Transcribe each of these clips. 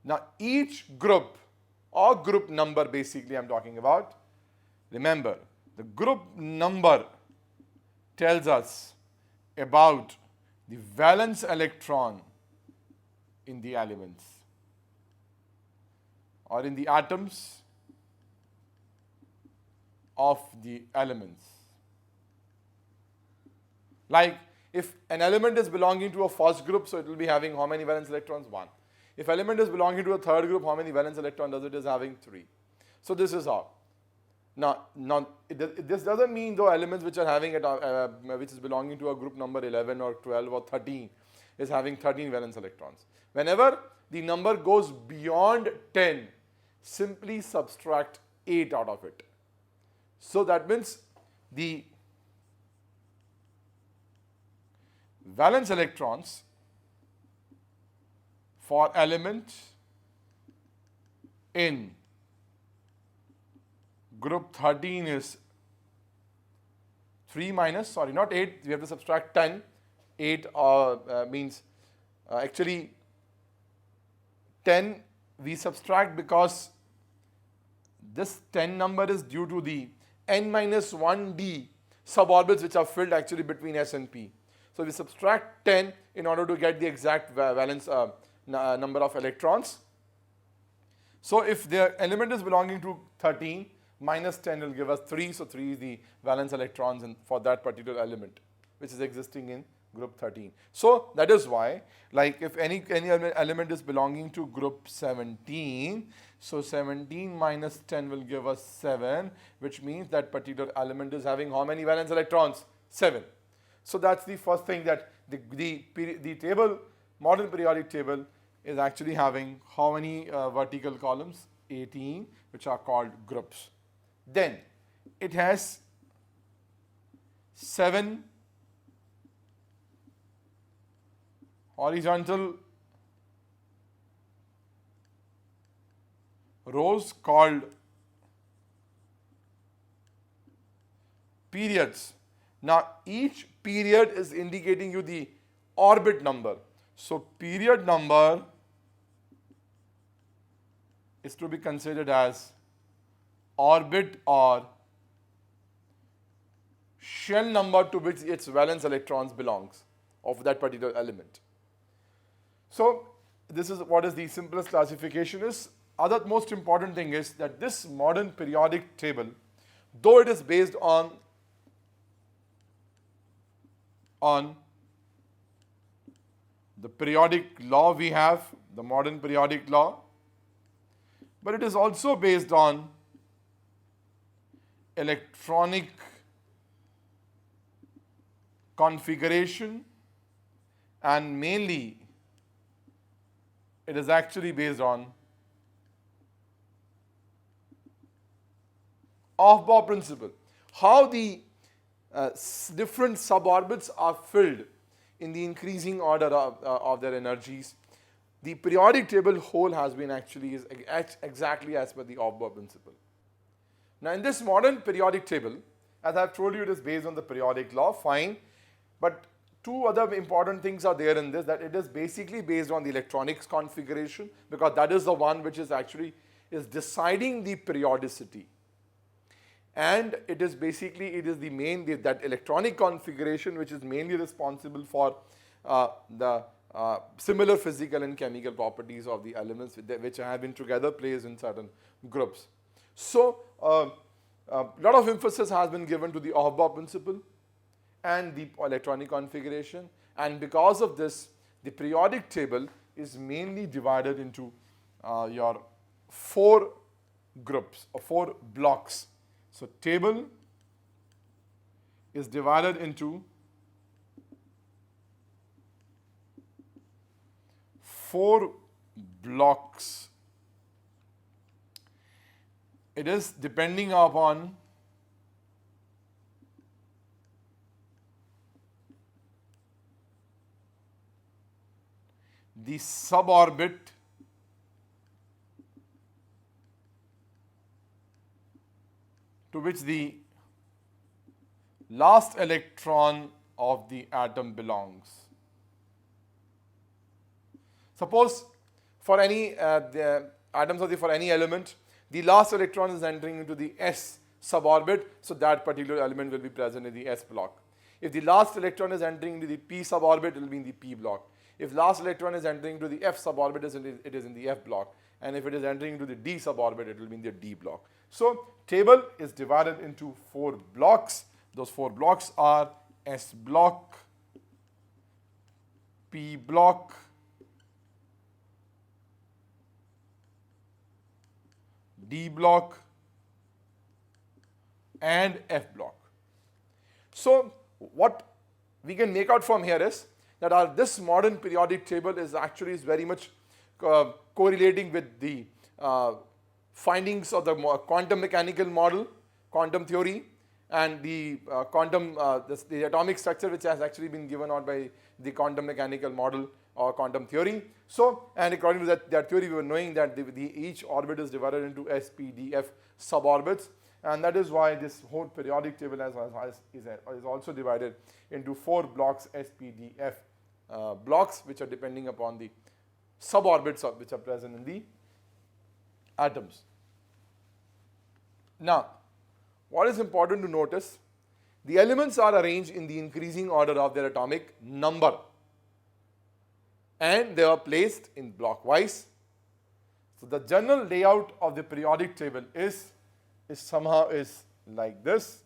Now each group or group number basically I'm talking about, remember the group number tells us about the valence electron in the elements or in the atoms of the elements. Like if an element is belonging to a first group, so it will be having how many valence electrons? 1. If element is belonging to a third group, how many valence electrons does it is having? 3. So this is how. Now this doesn't mean though elements which are having which is belonging to a group number 11 or 12 or 13 is having 13 valence electrons. Whenever the number goes beyond 10, simply subtract 8 out of it. So that means the valence electrons for element in group 13 is 3 minus, sorry, not 8, we have to subtract 10. 8 means actually 10 we subtract because this 10 number is due to the n minus 1d suborbits which are filled actually between S and P. So we subtract 10 in order to get the exact valence number of electrons. So if the element is belonging to 13, minus 10 will give us 3. So 3 is the valence electrons for that particular element which is existing in group 13. So that is why, like if any element is belonging to group 17, so 17 minus 10 will give us 7, which means that particular element is having how many valence electrons? 7. So that's the first thing, that the table, modern periodic table, is actually having how many vertical columns? 18, which are called groups. Then it has 7 horizontal rows called periods. Now each period is indicating you the orbit number. So period number is to be considered as orbit or shell number to which its valence electrons belongs of that particular element. So this is what is the simplest classification is. Other most important thing is that this modern periodic table, though it is based on the periodic law we have, the modern periodic law, but it is also based on electronic configuration, and mainly it is actually based on Aufbau principle. How the different suborbits are filled in the increasing order of their energies. The periodic table whole has been actually is exactly as per the Aufbau principle. Now in this modern periodic table, as I have told you, it is based on the periodic law, fine, but two other important things are there in this, that it is basically based on the electronics configuration, because that is the one which is actually is deciding the periodicity. And it is basically, it is the main, that electronic configuration which is mainly responsible for the similar physical and chemical properties of the elements which have been together placed in certain groups. So a lot of emphasis has been given to the Aufbau principle and the electronic configuration, and because of this, the periodic table is mainly divided into your 4 groups or 4 blocks. So table is divided into 4 blocks. It is depending upon the suborbit to which the last electron of the atom belongs. Suppose for any the atoms of the for any element, the last electron is entering into the s suborbit, so that particular element will be present in the s block. If the last electron is entering into the p suborbit, it will be in the p block. If last electron is entering into the f suborbit, it is in the f block, and if it is entering into the d suborbit, it will be in the d block. So table is divided into 4 blocks. Those 4 blocks are s block, p block, d block, and f block. So what we can make out from here is that this modern periodic table is very much correlating with the findings of the quantum mechanical model, quantum theory, and the the atomic structure, which has actually been given out by the quantum mechanical model or quantum theory. So, and according to that theory, we were knowing that each orbit is divided into s, p, d, f suborbits, and that is why this whole periodic table is also divided into 4 blocks, s, p, d, f blocks, which are depending upon the suborbits which are present in the atoms. Now, what is important to notice, the elements are arranged in the increasing order of their atomic number, and they are placed in blockwise. So the general layout of the periodic table is somehow like this.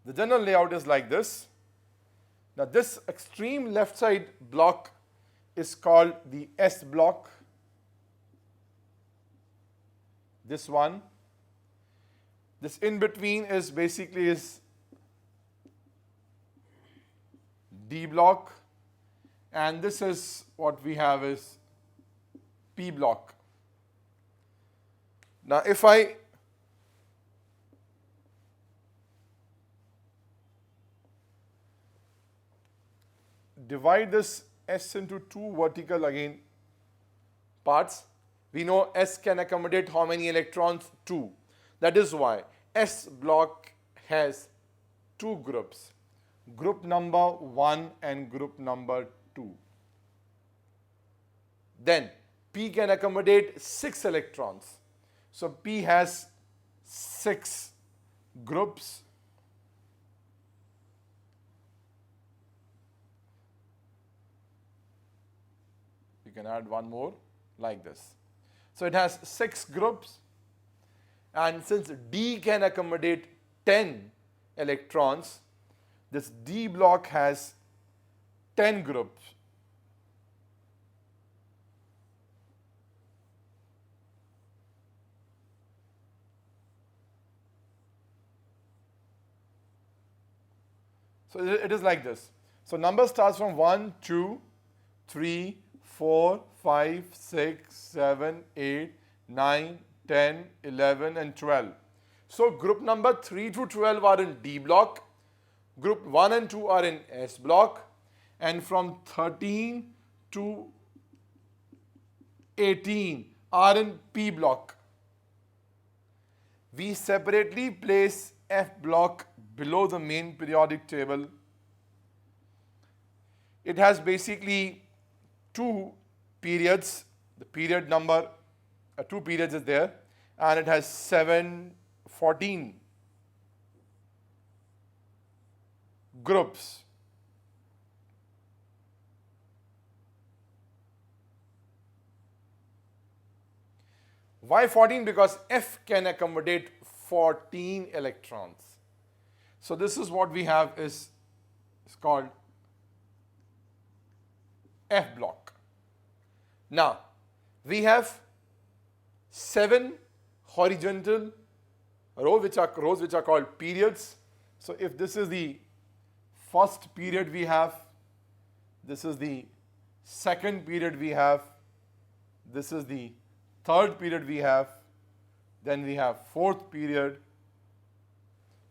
The general layout is like this. Now this extreme left side block is called the S block. This one. This in between is basically D block, and this is what we have is P block. Now if I divide this S into 2 vertical again parts, we know S can accommodate how many electrons? 2. That is why S block has 2 groups, group number 1 and group number 2. Then P can accommodate 6 electrons. So P has 6 groups. You can add one more like this. So it has 6 groups, and since D can accommodate 10 electrons, this D block has 10 groups. So it is like this. So number starts from 1, 2, 3, 4, 5, 6, 7, 8, 9, 10, 11, and 12. So group number 3 to 12 are in D block, group 1 and 2 are in S block, and from 13 to 18 are in P block. We separately place F block below the main periodic table. It has basically 2 periods. The period number 2 periods is there, and it has 14 groups. Why 14? Because F can accommodate 14 electrons. So this is what we have is called F block. Now we have 7 horizontal rows which are called periods. So if this is the first period we have, this is the second period we have, this is the third period we have, then we have fourth period.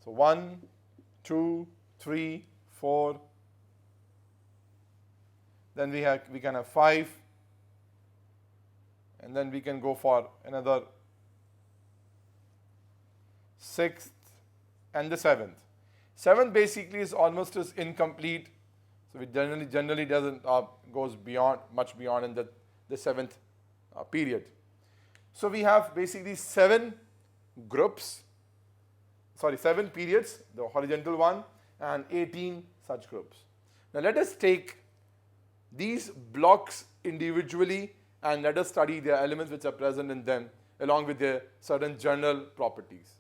So 1, 2, 3, 4. Then we can have 5, and then we can go for another 6th, and the 7th. 7th basically is almost as incomplete, so it generally doesn't goes beyond much beyond in the 7th period. So we have basically 7 groups, 7 periods, the horizontal one, and 18 such groups. Now let us take these blocks individually and let us study the elements which are present in them along with their certain general properties.